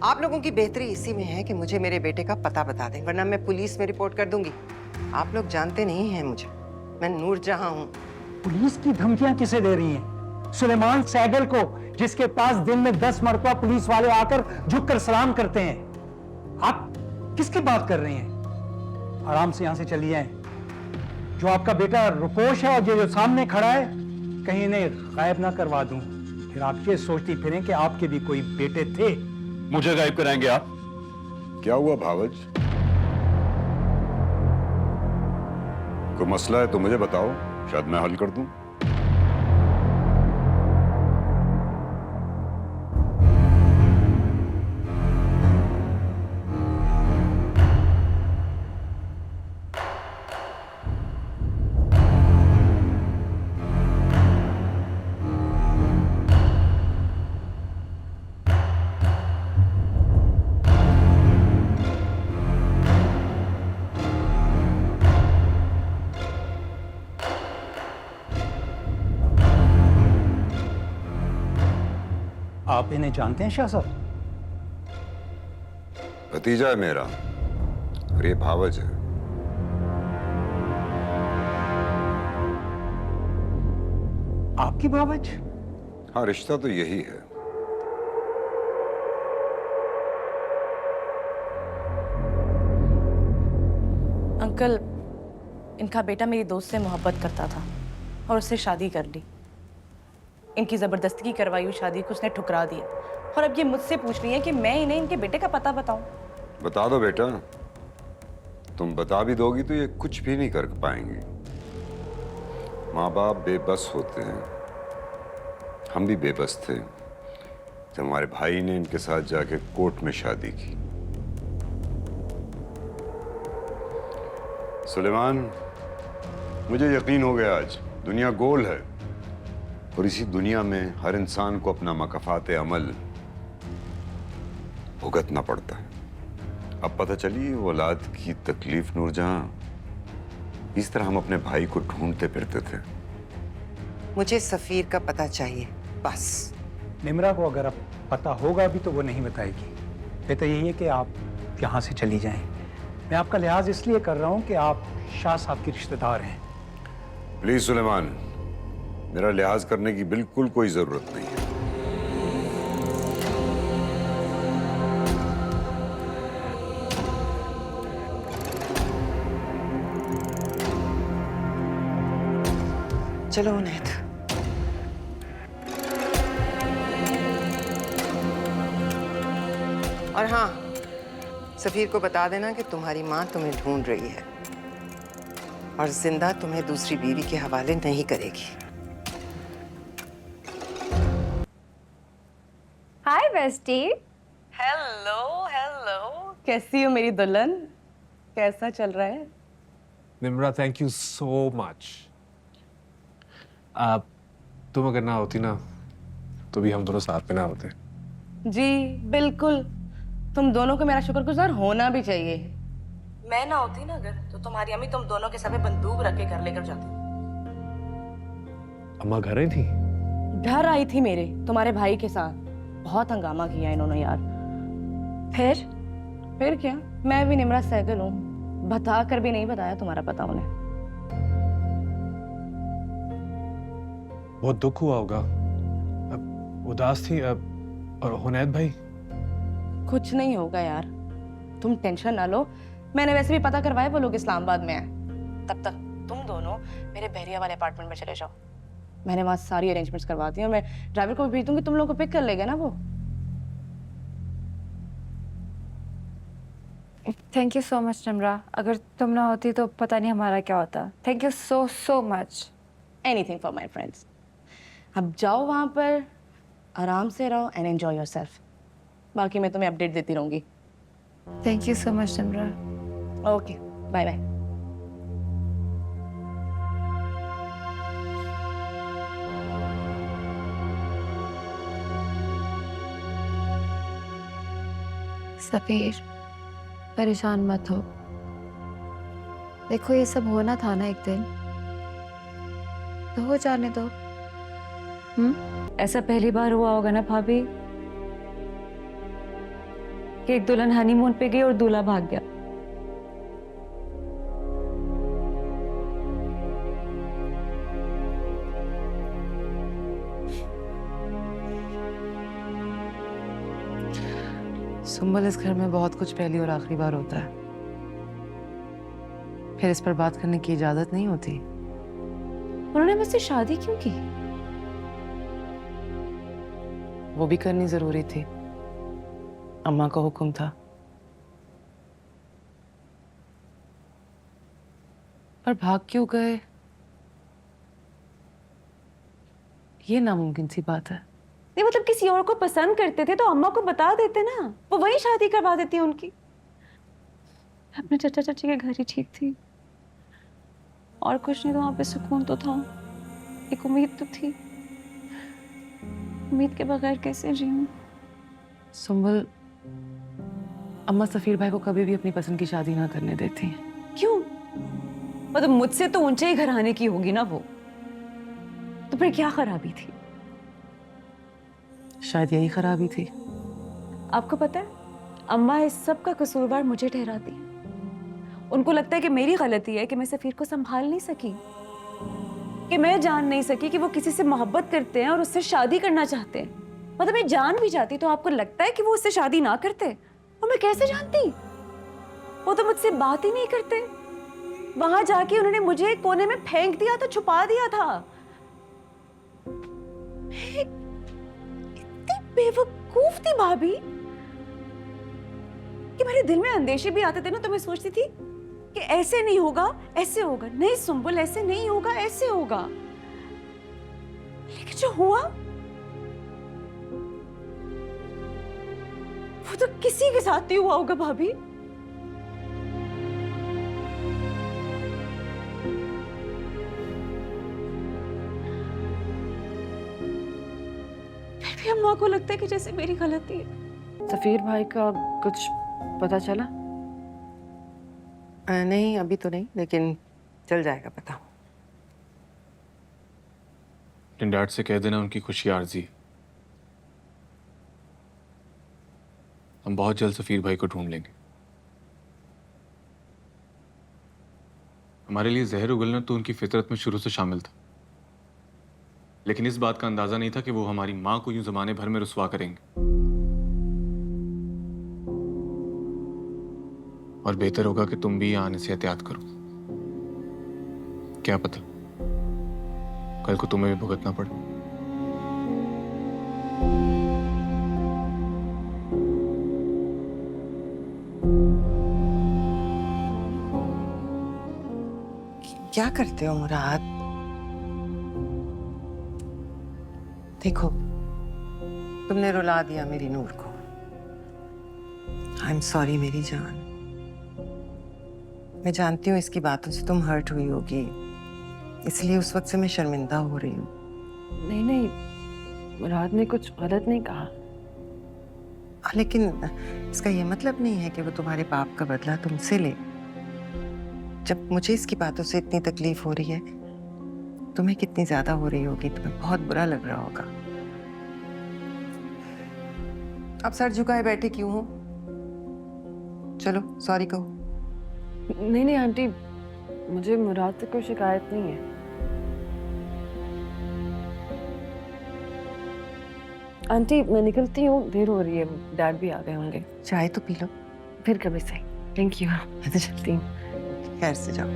आप लोगों की बेहतरी इसी में है कि मुझे मेरे बेटे का पता बता दें, वरना मैं पुलिस में रिपोर्ट कर दूंगी। आप लोग जानते नहीं हैं मुझे, मैं नूरजहां हूँ। पुलिस की धमकियां किसे दे रही हैं? सुलेमान सैगल को, जिसके पास दिन में 10 मरतबा पुलिस वाले आकर झुककर सलाम करते हैं। आप किसकी बात कर रहे हैं? आराम से यहां से चली जाएं। जो आपका बेटा रुपोश है और जो सामने खड़ा है, कहीं इन्हें गायब ना करवा दूं, फिर आप ये सोचती फिरें कि आपके भी कोई बेटे थे। मुझे गायब कराएंगे आप? क्या हुआ भावज? कोई मसला है तो मुझे बताओ, शायद मैं हल कर दूं। आप इन्हें जानते हैं शाह साहब? भतीजा है मेरा और ये भावज है। आपकी भावज? हाँ, रिश्ता तो यही है। अंकल, इनका बेटा मेरी दोस्त से मोहब्बत करता था और उससे शादी कर ली। इनकी जबरदस्ती की करवाई हुई शादी को उसने ठुकरा दिया और अब ये मुझसे पूछ रही है कि मैं इन्हें इनके बेटे का पता बताऊं। बता दो बेटा, तुम बता भी दोगी तो ये कुछ भी नहीं कर पाएंगे। माँ बाप बेबस होते हैं, हम भी बेबस थे जब हमारे भाई ने इनके साथ जाके कोर्ट में शादी की। सुलेमान, मुझे यकीन हो गया आज दुनिया गोल है और इसी दुनिया में हर इंसान को अपना मकफात अमल भुगतना पड़ता है। अब पता चली औलाद की तकलीफ नूरजहां, इस तरह हम अपने भाई को ढूंढते फिरते थे। मुझे सफीर का पता चाहिए, बस। निम्रा को अगर अब पता होगा भी तो वो नहीं बताएगी। बेहतर यही है कि आप यहाँ से चली जाएं। मैं आपका लिहाज इसलिए कर रहा हूँ कि आप शाह साहब के रिश्तेदार हैं। प्लीज सुलेमान, मेरा लिहाज करने की बिल्कुल कोई जरूरत नहीं है। चलो उनैद। और हाँ, सफीर को बता देना कि तुम्हारी माँ तुम्हें ढूंढ रही है और जिंदा तुम्हें दूसरी बीवी के हवाले नहीं करेगी। हाय बेस्टी। हेलो हेलो, कैसी हो मेरी दुल्हन? कैसा चल रहा है? Nimra, thank you so much. आप तुम अगर ना होती ना तो भी हम दोनों साथ में ना होते। जी बिल्कुल, तुम दोनों को मेरा शुक्रगुजार होना भी चाहिए। मैं ना होती ना अगर, तो तुम्हारी अम्मी तुम दोनों के सर पे बंदूक रख के घर लेकर जाती। अम्मा घर आई थी? घर आई थी मेरे तुम्हारे भाई के साथ। बहुत हंगामा किया इन्होंने यार। फिर क्या, मैं भी निम्रा सहगल हूँ, बता कर भी नहीं बताया तुम्हारा पता उन्हें। बहुत दुख हुआ होगा, अब उदास थी। अब और हुनैद भाई? कुछ नहीं होगा यार, तुम टेंशन ना लो। मैंने वैसे भी पता करवाया, वो लोग इस्लामाबाद में हैं। तब तक तुम दोनों मेरे बहरिया वाले अपार्टमेंट में चले जाओ। मैंने वहां सारी अरेंजमेंट्स करवा दी और मैं ड्राइवर को भी भेज दूंगी, तुम लोगों को पिक कर लेगा ना वो। Thank you so much Nimra. अगर तुम ना होती तो पता नहीं हमारा क्या होता। Thank you so so much. Anything for my friends. अब जाओ वहां पर, आराम से रहो एंड एंजॉय योरसेल्फ। बाकी मैं तुम्हें अपडेट देती रहूंगी। Thank you so much Nimra. Okay, bye bye. Safeer, परेशान मत हो। देखो ये सब होना था ना एक दिन, तो हो जाने दो। ऐसा पहली बार हुआ होगा ना भाभी? कि एक दुल्हन हनीमून पे गई और दूल्हा भाग गया। सुंबल, इस घर में बहुत कुछ पहली और आखिरी बार होता है, फिर इस पर बात करने की इजाजत नहीं होती। उन्होंने मुझसे शादी क्यों की? वो भी करनी जरूरी थी, अम्मा का हुक्म था। पर भाग क्यों गए, ये नामुमकिन सी बात है। नहीं मतलब किसी और को पसंद करते थे तो अम्मा को बता देते ना, वो वही शादी करवा देती उनकी। अपने चाचा चाची के घर ही ठीक थी, और कुछ नहीं तो वहां पे सुकून तो था, एक उम्मीद तो थी। उम्मीद के बगैर कैसे जीऊं? सुंबल, अम्मा सफीर भाई को कभी भी अपनी पसंद की शादी ना करने देती हैं। क्यों? मतलब मुझसे तो ऊंचे ही घराने की होगी ना वो, तो फिर क्या खराबी थी? शायद यही खराबी थी। आपको पता है, अम्मा इस सब का कसूरवार मुझे ठहराती है। उनको लगता है कि मेरी गलती है कि मैं सफीर को संभाल नहीं सकी, कि मैं जान नहीं सकी कि वो किसी से मोहब्बत करते हैं और उससे शादी करना चाहते हैं। मतलब मैं जान भी जाती तो आपको लगता है कि वो उससे शादी ना करते? और मैं कैसे जानती? वो तो मुझसे बात ही नहीं करते। वहां जाके उन्होंने मुझे कोने में फेंक दिया था, छुपा दिया था। इतनी बेवकूफ थी भाभी कि मेरे दिल में अंदेशे भी आते थे ना, तो मैं सोचती थी कि ऐसे नहीं होगा, ऐसे होगा। नहीं सुंबुल, ऐसे नहीं होगा, ऐसे होगा। लेकिन जो हुआ वो तो किसी के साथ नहीं हुआ होगा भाभी। फिर भी अम्मा को लगता है कि जैसे मेरी गलती है। सफीर भाई का कुछ पता चला? नहीं, अभी तो नहीं, लेकिन चल जाएगा पता। अपने डैड से कह देना उनकी खुशी आर्जी है। हम बहुत जल्द सफीर भाई को ढूंढ लेंगे। हमारे लिए जहर उगलना तो उनकी फितरत में शुरू से शामिल था, लेकिन इस बात का अंदाजा नहीं था कि वो हमारी मां को यूं जमाने भर में रुसवा करेंगे। और बेहतर होगा कि तुम भी यहाँ आने से एहतियात करो। क्या पता कल को तुम्हें भी भुगतना पड़े। क्या करते हो मुराद? देखो, तुमने रुला दिया मेरी नूर को। आई एम सॉरी मेरी जान। मैं जानती हूँ इसकी बातों से तुम हर्ट हुई होगी, इसलिए उस वक्त से मैं शर्मिंदा हो रही हूँ। नहीं नहीं, मुराद ने कुछ गलत नहीं कहा। लेकिन इसका ये मतलब नहीं है कि वो तुम्हारे पाप का बदला तुमसे ले। जब मुझे इसकी बातों से इतनी तकलीफ हो रही है, तुम्हें कितनी ज्यादा हो रही होगी, तुम्हें बहुत बुरा लग रहा होगा। अब सर झुकाए बैठे क्यों हो? चलो सॉरी कहो। नहीं नहीं आंटी, मुझे मुराद से कोई शिकायत नहीं है। आंटी मैं निकलती हूँ, देर हो रही है, डैड भी आ गए होंगे। चाय तो पी लो। फिर कभी सही। थैंक यू, मैं तो चलती हूँ। खैर से जाओ।